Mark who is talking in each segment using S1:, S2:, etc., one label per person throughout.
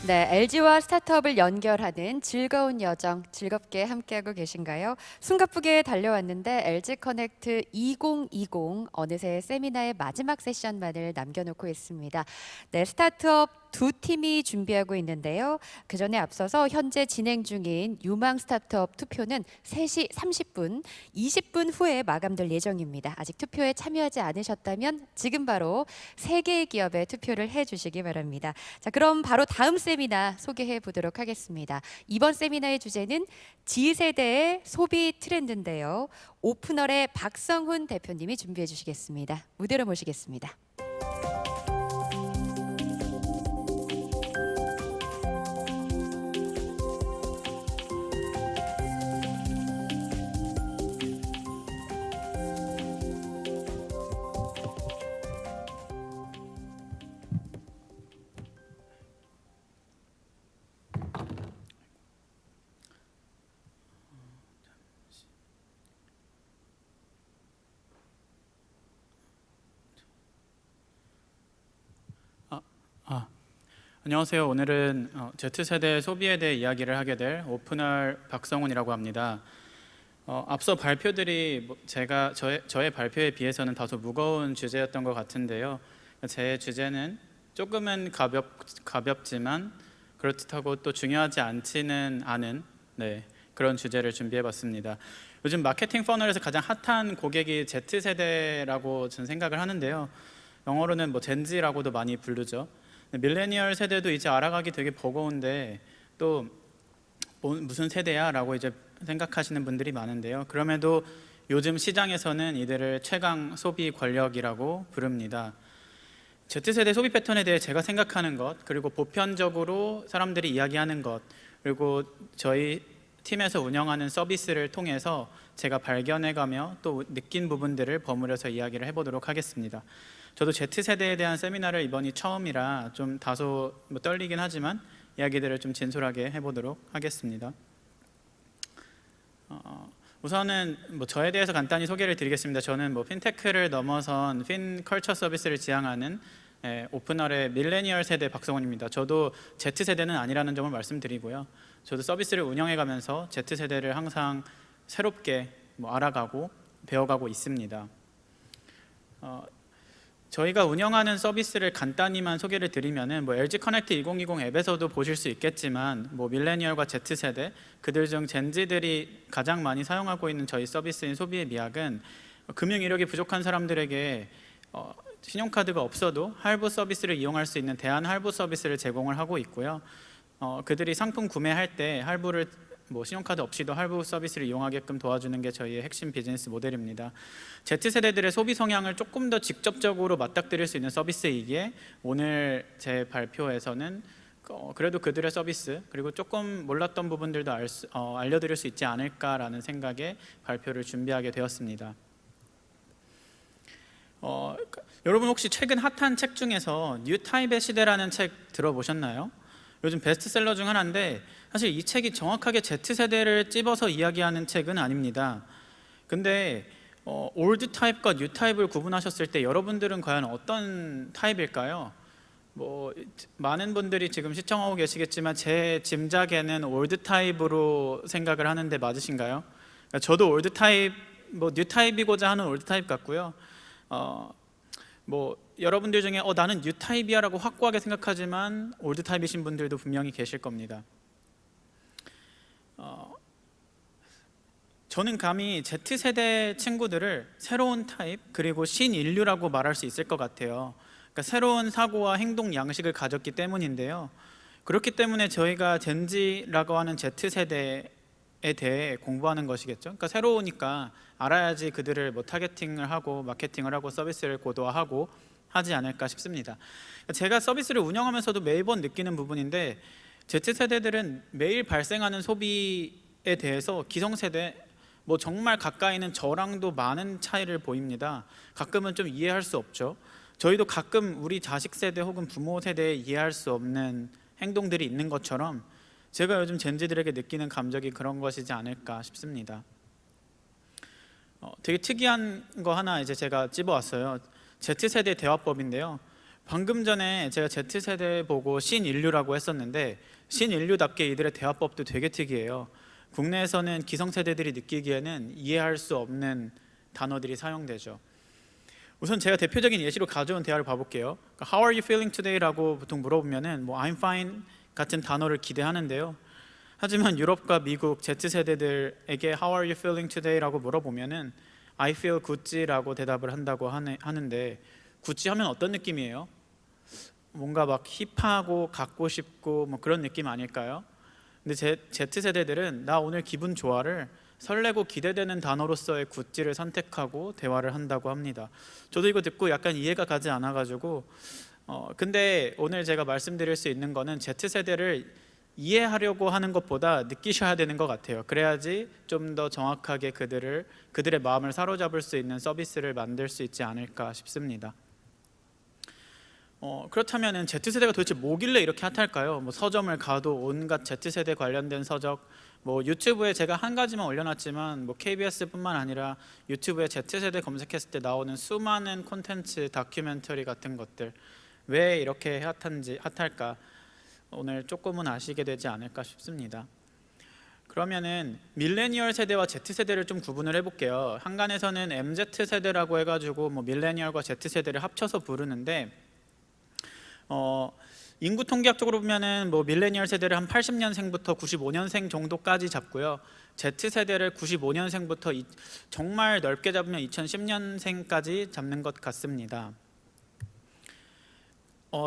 S1: 네, LG와 스타트업을 연결하는 즐거운 여정, 즐겁게 함께하고 계신가요? 숨가쁘게 달려왔는데 LG 커넥트 2020 어느새 세미나의 마지막 세션만을 남겨놓고 있습니다. 네, 스타트업 두 팀이 준비하고 있는데요. 그 전에 앞서서 현재 진행 중인 유망 스타트업 투표는 3시 30분, 20분 후에 마감될 예정입니다. 아직 투표에 참여하지 않으셨다면 지금 바로 3개의 기업에 투표를 해주시기 바랍니다. 자, 그럼 바로 다음 세미나 소개해 보도록 하겠습니다. 이번 세미나의 주제는 G세대의 소비 트렌드인데요. 오프널의 박성훈 대표님이 준비해 주시겠습니다. 무대로 모시겠습니다.
S2: 안녕하세요. 오늘은 Z세대 소비에 대해 이야기를 하게 될 오픈얼 박성훈이라고 합니다. 앞서 발표들이 저의 발표에 비해서는 다소 무거운 주제였던 것 같은데요. 제 주제는 조금은 가볍지만 그렇다고 또 중요하지 않지는 않은 그런 주제를 준비해봤습니다. 요즘 마케팅 퍼널에서 가장 핫한 고객이 Z세대라고 저는 생각을 하는데요. 영어로는 젠지라고도 많이 부르죠. 밀레니얼 세대도 이제 알아가기 되게 버거운데 또 무슨 세대야? 라고 이제 생각하시는 분들이 많은데요. 그럼에도 요즘 시장에서는 이들을 최강 소비 권력이라고 부릅니다. Z세대 소비 패턴에 대해 제가 생각하는 것, 그리고 보편적으로 사람들이 이야기하는 것, 그리고 저희 팀에서 운영하는 서비스를 통해서 제가 발견해가며 또 느낀 부분들을 버무려서 이야기를 해보도록 하겠습니다. 저도 Z세대에 대한 세미나를 이번이 처음이라 좀 다소 떨리긴 하지만 이야기들을 좀 진솔하게 해보도록 하겠습니다. 우선은 저에 대해서 간단히 소개를 드리겠습니다. 저는 핀테크를 넘어선 핀컬처 서비스를 지향하는 오픈얼의 밀레니얼 세대 박성훈입니다. 저도 Z세대는 아니라는 점을 말씀드리고요. 저도 서비스를 운영해가면서 Z세대를 항상 새롭게 알아가고 배워가고 있습니다. 저희가 운영하는 서비스를 간단히만 소개를 드리면은 LG 커넥트 2020 앱에서도 보실 수 있겠지만 밀레니얼과 Z세대 그들 중 젠지들이 가장 많이 사용하고 있는 저희 서비스인 소비의 미학은 금융 이력이 부족한 사람들에게 신용카드가 없어도 할부 서비스를 이용할 수 있는 대안 할부 서비스를 제공을 하고 있고요. 그들이 상품 구매할 때 할부를 신용카드 없이도 할부 서비스를 이용하게끔 도와주는 게 저희의 핵심 비즈니스 모델입니다. Z세대들의 소비 성향을 조금 더 직접적으로 맞닥뜨릴 수 있는 서비스이기에 오늘 제 발표에서는 그래도 그들의 서비스 그리고 조금 몰랐던 부분들도 알려드릴 수 있지 않을까라는 생각에 발표를 준비하게 되었습니다. 여러분 혹시 최근 핫한 책 중에서 뉴타입의 시대라는 책 들어보셨나요? 요즘 베스트셀러 중 하나인데 사실 이 책이 정확하게 Z세대를 찝어서 이야기하는 책은 아닙니다. 근데 올드 타입과 뉴 타입을 구분하셨을 때 여러분들은 과연 어떤 타입일까요? 많은 분들이 지금 시청하고 계시겠지만 제 짐작에는 올드 타입으로 생각을 하는데 맞으신가요? 그러니까 저도 올드 타입, 뉴 타입이고자 하는 올드 타입 같고요. 여러분들 중에 나는 뉴 타입이야 라고 확고하게 생각하지만 올드 타입이신 분들도 분명히 계실 겁니다. 저는 감히 Z세대 친구들을 새로운 타입 그리고 신인류라고 말할 수 있을 것 같아요. 그러니까 새로운 사고와 행동 양식을 가졌기 때문인데요. 그렇기 때문에 저희가 젠지라고 하는 Z세대에 대해 공부하는 것이겠죠. 그러니까 새로우니까 알아야지 그들을 타겟팅을 하고 마케팅을 하고 서비스를 고도화하고 하지 않을까 싶습니다. 제가 서비스를 운영하면서도 매번 느끼는 부분인데 Z세대들은 매일 발생하는 소비에 대해서 기성세대 정말 가까이는 저랑도 많은 차이를 보입니다. 가끔은 좀 이해할 수 없죠. 저희도 가끔 우리 자식 세대 혹은 부모 세대에 이해할 수 없는 행동들이 있는 것처럼 제가 요즘 젠지들에게 느끼는 감정이 그런 것이지 않을까 싶습니다. 되게 특이한 거 하나 이제 제가 찝어왔어요. Z세대 대화법인데요. 방금 전에 제가 Z세대 보고 신인류라고 했었는데 신인류답게 이들의 대화법도 되게 특이해요. 국내에서는 기성세대들이 느끼기에는 이해할 수 없는 단어들이 사용되죠. 우선 제가 대표적인 예시로 가져온 대화를 봐볼게요. 그러니까 How are you feeling today라고 보통 물어보면은 뭐 I'm fine 같은 단어를 기대하는데요. 하지만 유럽과 미국 Z세대들에게 How are you feeling today라고 물어보면은 I feel good라고 대답을 한다고 하는데 구찌 하면 어떤 느낌이에요? 뭔가 막 힙하고 갖고 싶고 뭐 그런 느낌 아닐까요? 근데 Z세대들은 나 오늘 기분 좋아를 설레고 기대되는 단어로서의 구찌를 선택하고 대화를 한다고 합니다. 저도 이거 듣고 약간 이해가 가지 않아가지고 근데 오늘 제가 말씀드릴 수 있는 거는 Z세대를 이해하려고 하는 것보다 느끼셔야 되는 것 같아요. 그래야지 좀 더 정확하게 그들의 마음을 사로잡을 수 있는 서비스를 만들 수 있지 않을까 싶습니다. 그렇다면은 Z세대가 도대체 뭐길래 이렇게 핫할까요? 뭐 서점을 가도 온갖 Z세대 관련된 서적, 뭐 유튜브에 제가 한 가지만 올려놨지만 뭐 KBS뿐만 아니라 유튜브에 Z세대 검색했을 때 나오는 수많은 콘텐츠, 다큐멘터리 같은 것들 왜 이렇게 핫할까? 오늘 조금은 아시게 되지 않을까 싶습니다. 그러면은 밀레니얼 세대와 Z세대를 좀 구분을 해볼게요. 한간에서는 MZ세대라고 해가지고 뭐 밀레니얼과 Z세대를 합쳐서 부르는데 인구 통계학적으로 보면은 뭐 밀레니얼 세대를 한 80년생부터 95년생 정도까지 잡고요. Z세대를 95년생부터 정말 넓게 잡으면 2010년생까지 잡는 것 같습니다.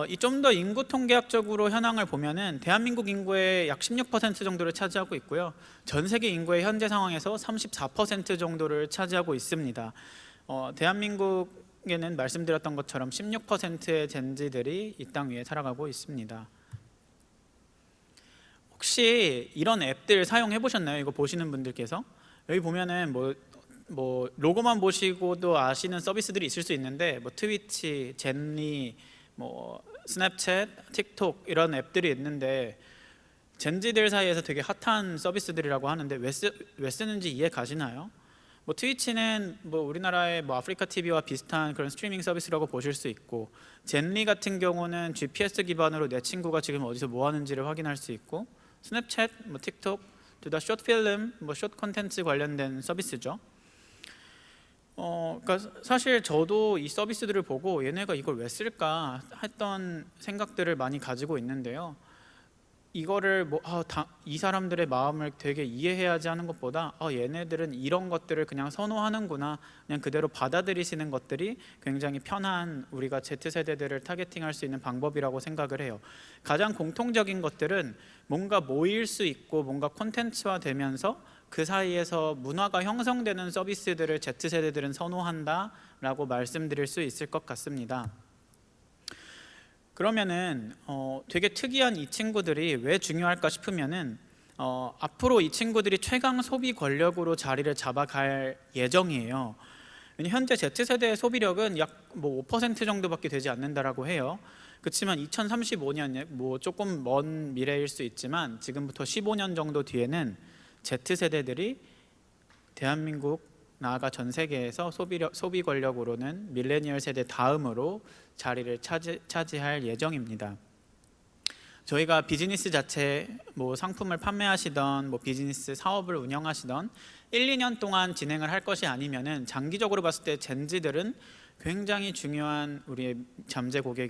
S2: 이 좀 더 인구 통계학적으로 현황을 보면은 대한민국 인구의 약 16% 정도를 차지하고 있고요. 전 세계 인구의 현재 상황에서 34% 정도를 차지하고 있습니다. 대한민국에는 말씀드렸던 것처럼 16%의 젠지들이 이 땅 위에 살아가고 있습니다. 혹시 이런 앱들 사용해 보셨나요? 이거 보시는 분들께서 여기 보면은 뭐 로고만 보시고도 아시는 서비스들이 있을 수 있는데 뭐 트위치, 젠리, 뭐 스냅챗, 틱톡 이런 앱들이 있는데 젠지들 사이에서 되게 핫한 서비스들이라고 하는데 왜 쓰는지 이해 가시나요? 뭐 트위치는 뭐 우리나라의 뭐 아프리카 TV와 비슷한 그런 스트리밍 서비스라고 보실 수 있고 젠리 같은 경우는 GPS 기반으로 내 친구가 지금 어디서 뭐 하는지를 확인할 수 있고 스냅챗, 뭐 틱톡 둘 다 숏 필름, 뭐 숏 콘텐츠 관련된 서비스죠. 그러니까 사실 저도 이 서비스들을 보고 얘네가 이걸 왜 쓸까 했던 생각들을 많이 가지고 있는데요. 이거를 이 사람들의 마음을 되게 이해해야지 하는 것보다 얘네들은 이런 것들을 그냥 선호하는구나, 그냥 그대로 받아들이시는 것들이 굉장히 편한 우리가 Z세대들을 타겟팅할 수 있는 방법이라고 생각을 해요. 가장 공통적인 것들은 뭔가 모일 수 있고 뭔가 콘텐츠화 되면서 그 사이에서 문화가 형성되는 서비스들을 Z세대들은 선호한다라고 말씀드릴 수 있을 것 같습니다. 그러면은 되게 특이한 이 친구들이 왜 중요할까 싶으면은 앞으로 이 친구들이 최강 소비 권력으로 자리를 잡아갈 예정이에요. 현재 Z세대의 소비력은 약 뭐 5% 정도밖에 되지 않는다라고 해요. 그렇지만 2035년 뭐 조금 먼 미래일 수 있지만 지금부터 15년 정도 뒤에는 Z세대들이 대한민국 나아가 전 세계에서 소비 권력으로는 밀레니얼 세대 다음으로 자리를 차지할 예정입니다. 저희가 비즈니스 자체 뭐 상품을 판매하시던 뭐 비즈니스 사업을 운영하시던 1, 2년 동안 진행을 할 것이 아니면은 장기적으로 봤을 때 젠지들은 굉장히 중요한 우리의 잠재 고객이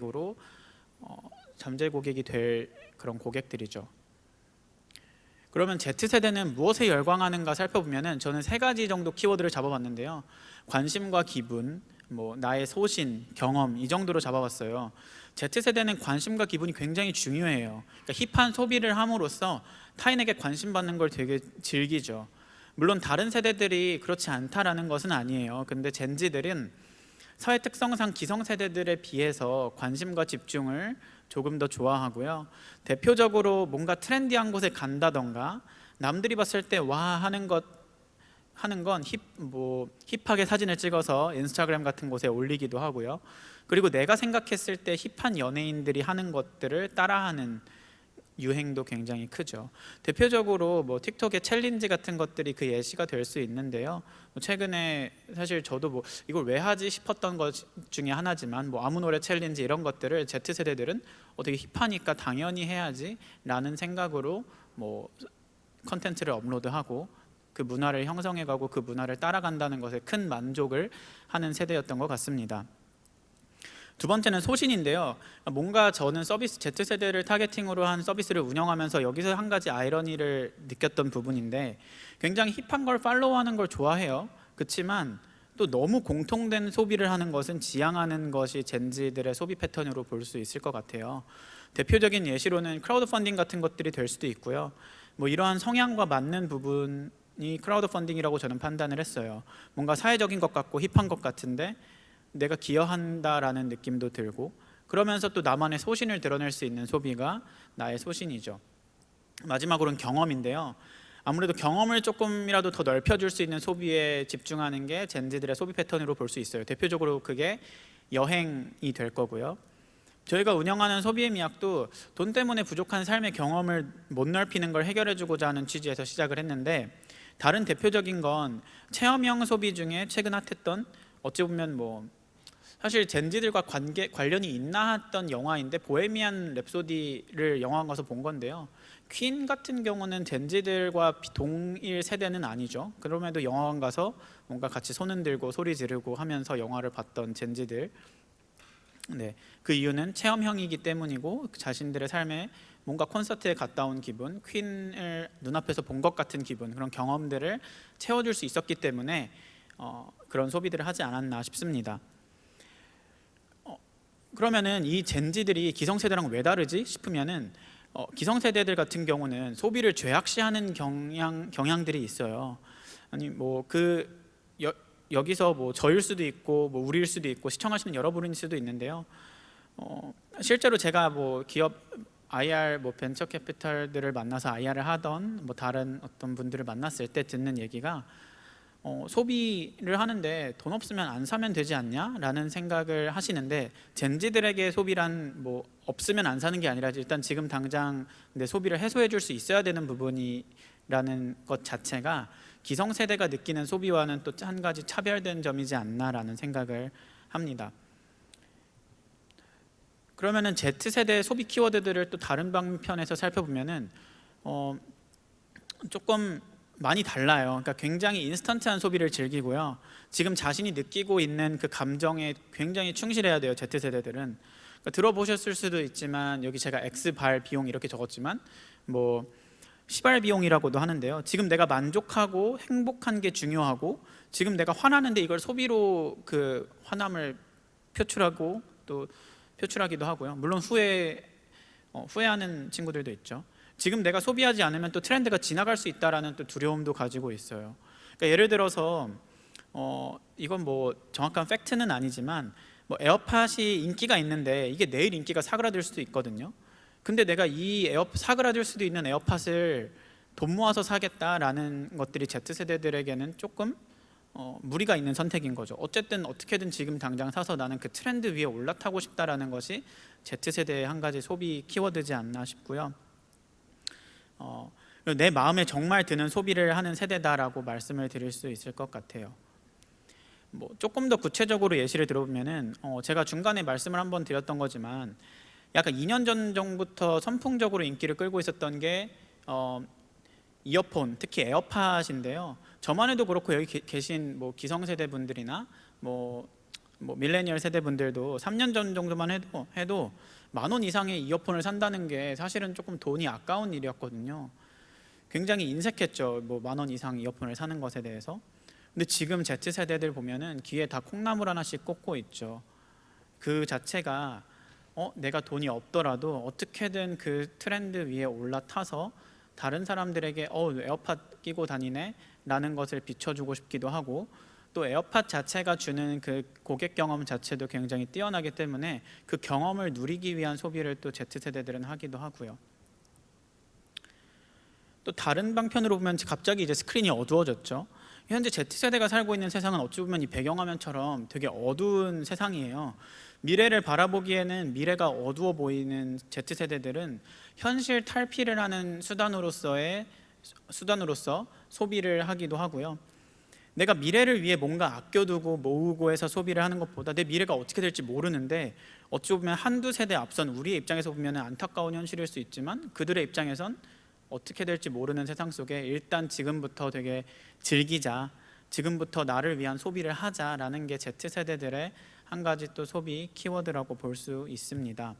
S2: 될 그런 고객들이죠. 그러면 Z세대는 무엇에 열광하는가 살펴보면은 저는 3가지 정도 키워드를 잡아봤는데요. 관심과 기분, 뭐 나의 소신, 경험 이 정도로 잡아봤어요. Z세대는 관심과 기분이 굉장히 중요해요. 그러니까 힙한 소비를 함으로써 타인에게 관심 받는 걸 되게 즐기죠. 물론 다른 세대들이 그렇지 않다라는 것은 아니에요. 근데 젠지들은 사회 특성상 기성세대들에 비해서 관심과 집중을 조금 더 좋아하고요. 대표적으로 뭔가 트렌디한 곳에 간다던가 남들이 봤을 때 와 하는 건 힙하게 사진을 찍어서 인스타그램 같은 곳에 올리기도 하고요. 그리고 내가 생각했을 때 힙한 연예인들이 하는 것들을 따라하는 유행도 굉장히 크죠. 대표적으로 뭐 틱톡의 챌린지 같은 것들이 그 예시가 될 수 있는데요. 뭐 최근에 사실 저도 뭐 이걸 왜 하지 싶었던 것 중에 하나지만 뭐 아무 노래 챌린지 이런 것들을 Z세대들은 되게 힙하니까 당연히 해야지라는 생각으로 뭐 컨텐츠를 업로드하고 그 문화를 형성해가고 그 문화를 따라간다는 것에 큰 만족을 하는 세대였던 것 같습니다. 두 번째는 소신인데요. 뭔가 저는 서비스 Z세대를 타겟팅으로 한 서비스를 운영하면서 여기서 한 가지 아이러니를 느꼈던 부분인데, 굉장히 힙한 걸 팔로우하는 걸 좋아해요. 그렇지만 또 너무 공통된 소비를 하는 것은 지향하는 것이 젠지들의 소비 패턴으로 볼 수 있을 것 같아요. 대표적인 예시로는 크라우드 펀딩 같은 것들이 될 수도 있고요. 뭐 이러한 성향과 맞는 부분이 크라우드 펀딩이라고 저는 판단을 했어요. 뭔가 사회적인 것 같고 힙한 것 같은데 내가 기여한다라는 느낌도 들고, 그러면서 또 나만의 소신을 드러낼 수 있는 소비가 나의 소신이죠. 마지막으로는 경험인데요. 아무래도 경험을 조금이라도 더 넓혀줄 수 있는 소비에 집중하는 게 젠지들의 소비 패턴으로 볼 수 있어요. 대표적으로 그게 여행이 될 거고요. 저희가 운영하는 소비의 미학도 돈 때문에 부족한 삶의 경험을 못 넓히는 걸 해결해주고자 하는 취지에서 시작을 했는데, 다른 대표적인 건 체험형 소비 중에 최근 핫했던, 어찌 보면 뭐 사실 젠지들과 관련이 있나 했던 영화인데 보헤미안 랩소디를 영화관 가서 본 건데요. 퀸 같은 경우는 젠지들과 동일 세대는 아니죠. 그럼에도 영화관 가서 뭔가 같이 손 흔들고 소리 지르고 하면서 영화를 봤던 젠지들. 네, 그 이유는 체험형이기 때문이고 자신들의 삶에 뭔가 콘서트에 갔다 온 기분, 퀸을 눈앞에서 본 것 같은 기분, 그런 경험들을 채워줄 수 있었기 때문에 그런 소비들을 하지 않았나 싶습니다. 그러면은 이 젠지들이 기성세대랑 왜 다르지 싶으면은 기성세대들 같은 경우는 소비를 죄악시하는 경향들이 있어요. 아니 뭐 여기서 뭐 저일 수도 있고 뭐 우리일 수도 있고 시청하시는 여러분일 수도 있는데요. 실제로 제가 뭐 기업 IR 뭐 벤처 캐피탈들을 만나서 IR을 하던 뭐 다른 어떤 분들을 만났을 때 듣는 얘기가 소비를 하는데 돈 없으면 안 사면 되지 않냐라는 생각을 하시는데, 젠지들에게 소비란 뭐 없으면 안 사는 게 아니라 일단 지금 당장 내 소비를 해소해 줄 수 있어야 되는 부분이라는 것 자체가 기성세대가 느끼는 소비와는 또 한 가지 차별된 점이지 않나라는 생각을 합니다. 그러면은 Z세대 소비 키워드들을 또 다른 방편에서 살펴보면은 조금 많이 달라요. 그러니까 굉장히 인스턴트한 소비를 즐기고요. 지금 자신이 느끼고 있는 그 감정에 굉장히 충실해야 돼요. Z세대들은. 그러니까 들어보셨을 수도 있지만 여기 제가 X발 비용 이렇게 적었지만 뭐 시발 비용이라고도 하는데요. 지금 내가 만족하고 행복한 게 중요하고, 지금 내가 화나는데 이걸 소비로 그 화남을 표출하고 또 표출하기도 하고요. 물론 후회하는 친구들도 있죠. 지금 내가 소비하지 않으면 또 트렌드가 지나갈 수 있다라는 또 두려움도 가지고 있어요. 그러니까 예를 들어서 이건 뭐 정확한 팩트는 아니지만 뭐 에어팟이 인기가 있는데 이게 내일 인기가 사그라들 수도 있거든요. 근데 내가 이 사그라들 수도 있는 에어팟을 돈 모아서 사겠다라는 것들이 Z세대들에게는 조금 무리가 있는 선택인 거죠. 어쨌든 어떻게든 지금 당장 사서 나는 그 트렌드 위에 올라타고 싶다라는 것이 Z세대의 한 가지 소비 키워드지 않나 싶고요. 내 마음에 정말 드는 소비를 하는 세대다라고 말씀을 드릴 수 있을 것 같아요. 뭐 조금 더 구체적으로 예시를 들어보면은 제가 중간에 말씀을 한번 드렸던 거지만 약간 2년 전부터 선풍적으로 인기를 끌고 있었던 게 이어폰, 특히 에어팟인데요. 저만 해도 그렇고 여기 계신 뭐 기성세대 분들이나 뭐 밀레니얼 세대 분들도 3년 전 정도만 해도 10,000원 이상의 이어폰을 산다는 게 사실은 조금 돈이 아까운 일이었거든요. 굉장히 인색했죠. 뭐 10,000원 이상 이어폰을 사는 것에 대해서. 근데 지금 Z세대들 보면은 귀에 다 콩나물 하나씩 꽂고 있죠. 그 자체가 내가 돈이 없더라도 어떻게든 그 트렌드 위에 올라타서 다른 사람들에게 에어팟 끼고 다니네 라는 것을 비춰주고 싶기도 하고, 또 에어팟 자체가 주는 그 고객 경험 자체도 굉장히 뛰어나기 때문에 그 경험을 누리기 위한 소비를 또 Z세대들은 하기도 하고요. 또 다른 방편으로 보면 갑자기 이제 스크린이 어두워졌죠. 현재 Z세대가 살고 있는 세상은 어찌 보면 이 배경화면처럼 되게 어두운 세상이에요. 미래를 바라보기에는 미래가 어두워 보이는 Z세대들은 현실 탈피를 하는 수단으로서 소비를 하기도 하고요. 내가 미래를 위해 뭔가 아껴두고 모으고 해서 소비를 하는 것보다 내 미래가 어떻게 될지 모르는데 어찌 보면 한두 세대 앞선 우리의 입장에서 보면 안타까운 현실일 수 있지만 그들의 입장에선 어떻게 될지 모르는 세상 속에 일단 지금부터 되게 즐기자, 지금부터 나를 위한 소비를 하자라는 게 Z세대들의 한 가지 또 소비 키워드라고 볼 수 있습니다.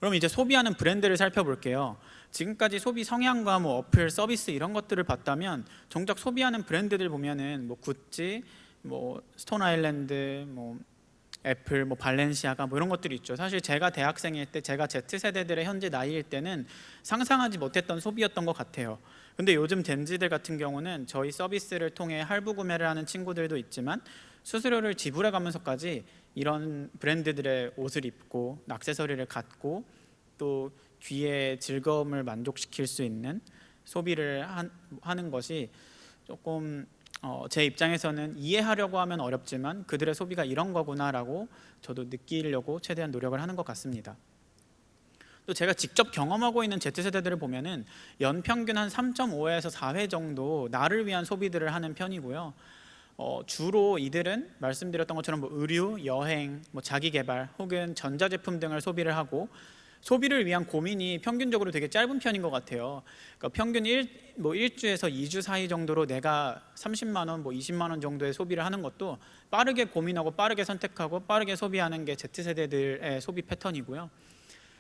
S2: 그럼 이제 소비하는 브랜드를 살펴볼게요. 지금까지 소비 성향과 뭐 어플, 서비스 이런 것들을 봤다면 정작 소비하는 브랜드들 보면은 뭐 구찌, 뭐 스톤 아일랜드, 뭐 애플, 뭐 발렌시아가 뭐 이런 것들이 있죠. 사실 제가 대학생일 때, 제가 Z세대들의 현재 나이일 때는 상상하지 못했던 소비였던 것 같아요. 근데 요즘 젠지들 같은 경우는 저희 서비스를 통해 할부 구매를 하는 친구들도 있지만 수수료를 지불해 가면서까지 이런 브랜드들의 옷을 입고 액세서리를 갖고 또 귀의 즐거움을 만족시킬 수 있는 소비를 하는 것이 조금 제 입장에서는 이해하려고 하면 어렵지만 그들의 소비가 이런 거구나라고 저도 느끼려고 최대한 노력을 하는 것 같습니다. 또 제가 직접 경험하고 있는 Z세대들을 보면은 연평균 한 3.5에서 4회 정도 나를 위한 소비들을 하는 편이고요. 주로 이들은 말씀드렸던 것처럼 뭐 의류, 여행, 뭐 자기개발 혹은 전자제품 등을 소비를 하고 소비를 위한 고민이 평균적으로 되게 짧은 편인 것 같아요. 그러니까 평균 일주에서 2주 사이 정도로 내가 30만 원, 뭐 20만 원 정도의 소비를 하는 것도 빠르게 고민하고 빠르게 선택하고 빠르게 소비하는 게 Z세대들의 소비 패턴이고요.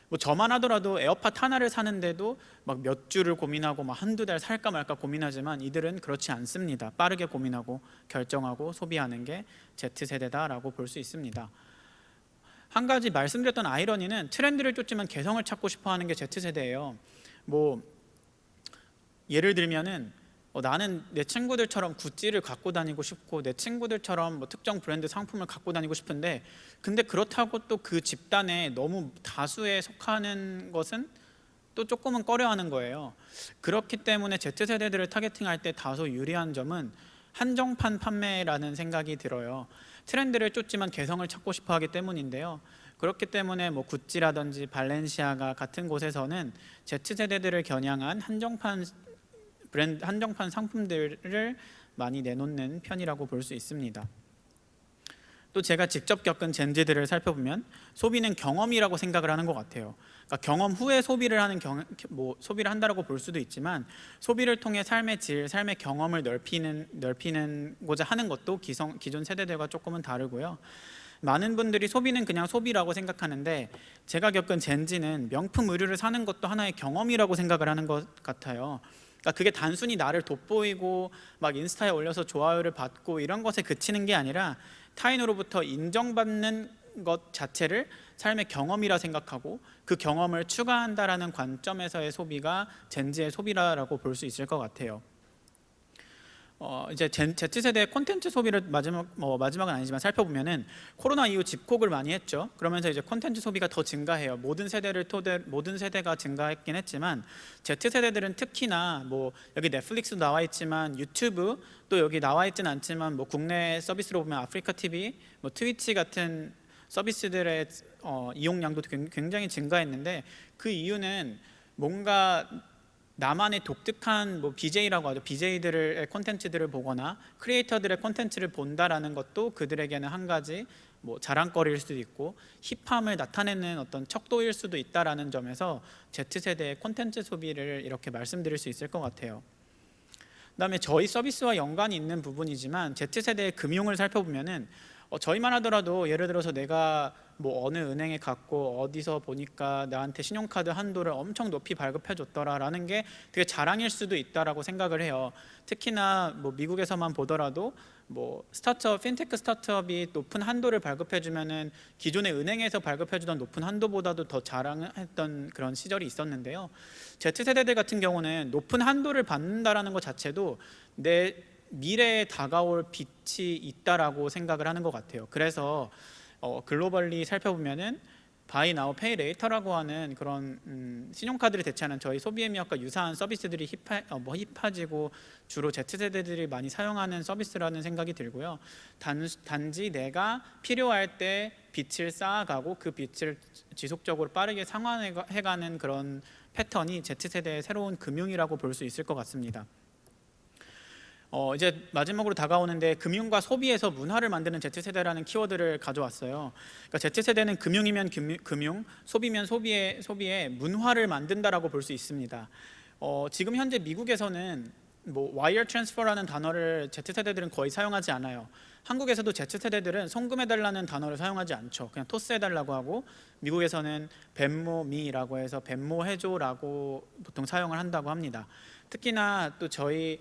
S2: 뭐 저만 하더라도 에어팟 하나를 사는데도 막 몇 주를 고민하고 막 한두 달 살까 말까 고민하지만 이들은 그렇지 않습니다. 빠르게 고민하고 결정하고 소비하는 게 Z세대다라고 볼 수 있습니다. 한 가지 말씀드렸던 아이러니는 트렌드를 쫓지만 개성을 찾고 싶어하는 게 Z세대예요. 뭐 예를 들면은 나는 내 친구들처럼 구찌를 갖고 다니고 싶고 내 친구들처럼 뭐 특정 브랜드 상품을 갖고 다니고 싶은데 근데 그렇다고 또 그 집단에 너무 다수에 속하는 것은 또 조금은 꺼려하는 거예요. 그렇기 때문에 Z세대들을 타겟팅할 때 다소 유리한 점은 한정판 판매라는 생각이 들어요. 트렌드를 쫓지만 개성을 찾고 싶어 하기 때문인데요. 그렇기 때문에 뭐 구찌라든지 발렌시아가 같은 곳에서는 Z세대들을 겨냥한 한정판 상품들을 많이 내놓는 편이라고 볼 수 있습니다. 또 제가 직접 겪은 젠지들을 살펴보면 소비는 경험이라고 생각을 하는 것 같아요. 그러니까 경험 후에 소비를 한다라고 볼 수도 있지만 소비를 통해 삶의 질, 삶의 경험을 넓히고자 하는 것도 기존 세대들과 조금은 다르고요. 많은 분들이 소비는 그냥 소비라고 생각하는데 제가 겪은 젠지는 명품 의류를 사는 것도 하나의 경험이라고 생각을 하는 것 같아요. 그러니까 그게 단순히 나를 돋보이고 막 인스타에 올려서 좋아요를 받고 이런 것에 그치는 게 아니라 타인으로부터 인정받는 것 자체를 삶의 경험이라 생각하고 그 경험을 추가한다라는 관점에서의 소비가 젠지의 소비라고 볼 수 있을 것 같아요. 이제 Z세대의 콘텐츠 소비를 마지막은 아니지만 살펴보면은 코로나 이후 집콕을 많이 했죠. 그러면서 이제 콘텐츠 소비가 더 증가해요. 모든 세대가 증가했긴 했지만 Z세대들은 특히나 뭐 여기 넷플릭스도 나와 있지만 유튜브 또 여기 나와 있지는 않지만 뭐 국내 서비스로 보면 아프리카 TV, 뭐 트위치 같은 서비스들의 이용량도 굉장히 증가했는데 그 이유는 뭔가 나만의 독특한 뭐 BJ라고 하죠. BJ들의 콘텐츠들을 보거나 크리에이터들의 콘텐츠를 본다라는 것도 그들에게는 한 가지 뭐 자랑거리일 수도 있고 힙함을 나타내는 어떤 척도일 수도 있다라는 점에서 Z세대의 콘텐츠 소비를 이렇게 말씀드릴 수 있을 것 같아요. 그다음에 저희 서비스와 연관이 있는 부분이지만 Z세대의 금융을 살펴보면은 저희만 하더라도 예를 들어서 내가 뭐 어느 은행에 갔고 어디서 보니까 나한테 신용카드 한도를 엄청 높이 발급해 줬더라라는 게 되게 자랑일 수도 있다라고 생각을 해요. 특히나 뭐 미국에서만 보더라도 뭐 핀테크 스타트업이 높은 한도를 발급해 주면은 기존의 은행에서 발급해 주던 높은 한도보다도 더 자랑했던 그런 시절이 있었는데요. Z세대들 같은 경우는 높은 한도를 받는다라는 것 자체도 내 미래에 다가올 빛이 있다라고 생각을 하는 것 같아요. 그래서 글로벌리 살펴보면은 Buy Now Pay Later라고 하는 그런 신용카드를 대체하는 저희 소비앱과 유사한 서비스들이 힙해지고 주로 Z세대들이 많이 사용하는 서비스라는 생각이 들고요. 단지 내가 필요할 때 빚을 쌓아가고 그 빚을 지속적으로 빠르게 상환해가는 그런 패턴이 Z세대의 새로운 금융이라고 볼 수 있을 것 같습니다. 이제 마지막으로 다가오는데 금융과 소비에서 문화를 만드는 Z세대라는 키워드를 가져왔어요. 그러니까 Z세대는 금융이면 금융, 소비면 소비에 문화를 만든다라고 볼 수 있습니다. 지금 현재 미국에서는 뭐 와이어 트랜스퍼라는 단어를 Z세대들은 거의 사용하지 않아요. 한국에서도 Z세대들은 송금해달라는 단어를 사용하지 않죠. 그냥 토스해달라고 하고, 미국에서는 벤모미라고 해서 벤모해줘라고 보통 사용을 한다고 합니다. 특히나 또 저희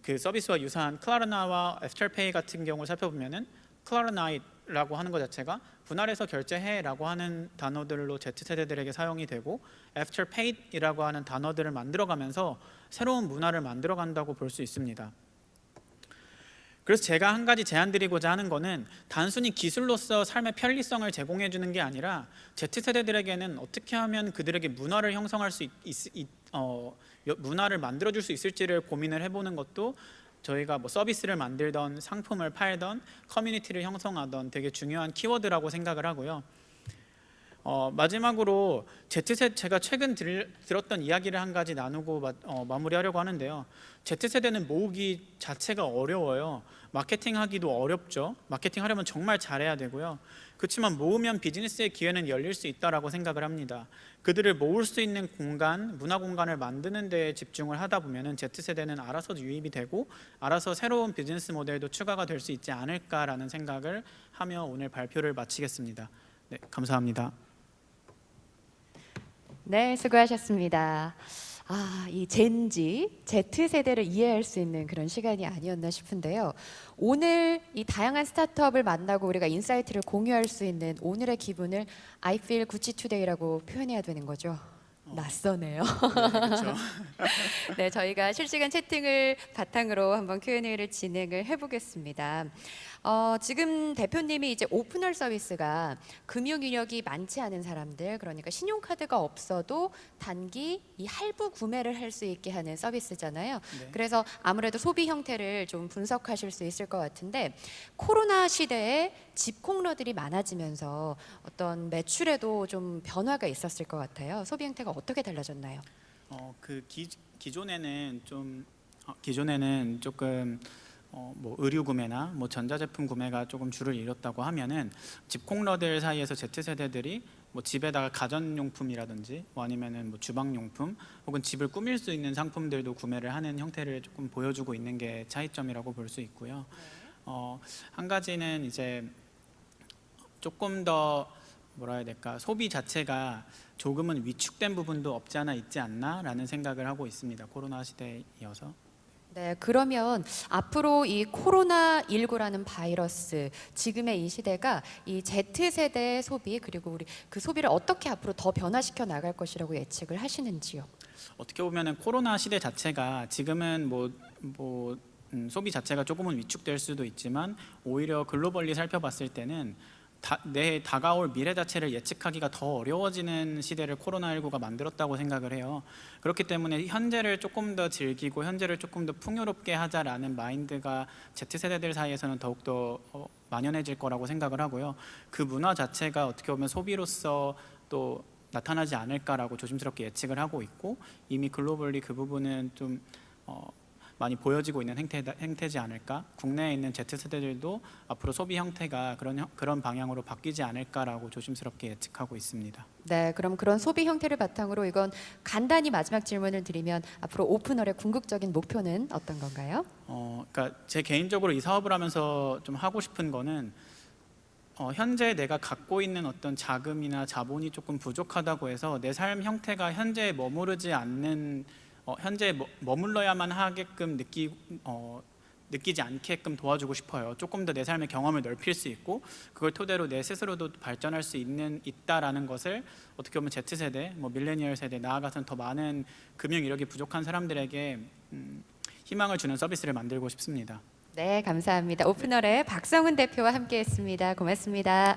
S2: 그 서비스와 유사한 클라르나와 애프터페이 같은 경우를 살펴보면은 클라르나이라고 하는 것 자체가 분할해서 결제해라고 하는 단어들로 Z세대들에게 사용이 되고, 애프터페이라고 하는 단어들을 만들어가면서 새로운 문화를 만들어간다고 볼 수 있습니다. 그래서 제가 한 가지 제안드리고자 하는 거는 단순히 기술로서 삶의 편리성을 제공해 주는 게 아니라 Z세대들에게는 어떻게 하면 그들에게 문화를 형성할 수 문화를 만들어 줄 수 있을지를 고민을 해보는 것도 저희가 뭐 서비스를 만들던 상품을 팔던 커뮤니티를 형성하던 되게 중요한 키워드라고 생각을 하고요. 마지막으로 제가 최근 들었던 이야기를 한 가지 나누고 마무리하려고 하는데요. Z세대는 모으기 자체가 어려워요. 마케팅하기도 어렵죠. 마케팅하려면 정말 잘해야 되고요. 그렇지만 모으면 비즈니스의 기회는 열릴 수 있다라고 생각을 합니다. 그들을 모을 수 있는 공간, 문화 공간을 만드는 데에 집중을 하다 보면은 Z세대는 알아서 유입이 되고 알아서 새로운 비즈니스 모델도 추가가 될 수 있지 않을까라는 생각을 하며 오늘 발표를 마치겠습니다. 네, 감사합니다.
S1: 네, 수고하셨습니다. 이 젠지, Z세대를 이해할 수 있는 그런 시간이 아니었나 싶은데요. 오늘 이 다양한 스타트업을 만나고 우리가 인사이트를 공유할 수 있는 오늘의 기분을 I feel Gucci today라고 표현해야 되는 거죠. 낯서네요.
S2: 네, 그렇죠.
S1: 네, 저희가 실시간 채팅을 바탕으로 한번 Q&A를 진행을 해보겠습니다. 지금 대표님이 이제 오픈월 서비스가 금융 이력이 많지 않은 사람들, 그러니까 신용카드가 없어도 단기 이 할부 구매를 할 수 있게 하는 서비스잖아요.
S2: 네.
S1: 그래서 아무래도 소비 형태를 좀 분석하실 수 있을 것 같은데, 코로나 시대에 집콕러들이 많아지면서 어떤 매출에도 좀 변화가 있었을 것 같아요. 소비 형태가 어떻게 달라졌나요?
S2: 기존에는 조금 뭐 의류 구매나 뭐 전자제품 구매가 조금 줄을 잃었다고 하면은 집콕러들 사이에서 Z세대들이 뭐 집에다가 가전용품이라든지 뭐 아니면은 뭐 주방용품 혹은 집을 꾸밀 수 있는 상품들도 구매를 하는 형태를 조금 보여주고 있는 게 차이점이라고 볼 수 있고요. 한 가지는 이제 조금 더 뭐라 해야 될까, 소비 자체가 조금은 위축된 부분도 없지 않아 있지 않나라는 생각을 하고 있습니다. 코로나 시대에 이어서.
S1: 네, 그러면 앞으로 이 코로나19라는 바이러스, 지금의 이 시대가 이 Z세대의 소비, 그리고 우리 그 소비를 어떻게 앞으로 더 변화시켜 나갈 것이라고 예측을 하시는지요?
S2: 어떻게 보면은 코로나 시대 자체가 지금은 소비 자체가 조금은 위축될 수도 있지만 오히려 글로벌리 살펴봤을 때는 내 다가올 미래 자체를 예측하기가 더 어려워지는 시대를 코로나19가 만들었다고 생각을 해요. 그렇기 때문에 현재를 조금 더 즐기고 현재를 조금 더 풍요롭게 하자라는 마인드가 Z세대들 사이에서는 더욱더 만연해질 거라고 생각을 하고요. 그 문화 자체가 어떻게 보면 소비로서 또 나타나지 않을까라고 조심스럽게 예측을 하고 있고, 이미 글로벌리 그 부분은 좀 많이 보여지고 있는 행태지 않을까. 국내에 있는 Z세대들도 앞으로 소비 형태가 그런 방향으로 바뀌지 않을까라고 조심스럽게 예측하고 있습니다.
S1: 네, 그럼 그런 소비 형태를 바탕으로 이건 간단히 마지막 질문을 드리면 앞으로 오픈월의 궁극적인 목표는 어떤 건가요?
S2: 그러니까 제 개인적으로 이 사업을 하면서 좀 하고 싶은 거는 현재 내가 갖고 있는 어떤 자금이나 자본이 조금 부족하다고 해서 내 삶 형태가 현재에 머무르지 않는, 현재 머물러야만 하게끔 느끼지 않게끔 도와주고 싶어요. 조금 더 내 삶의 경험을 넓힐 수 있고 그걸 토대로 내 스스로도 발전할 수 있다라는 것을 어떻게 보면 Z세대, 밀레니얼 세대, 나아가서는 더 많은 금융 이력이 부족한 사람들에게 희망을 주는 서비스를 만들고 싶습니다.
S1: 네, 감사합니다. 오픈월의 박성훈 대표와 함께했습니다. 고맙습니다.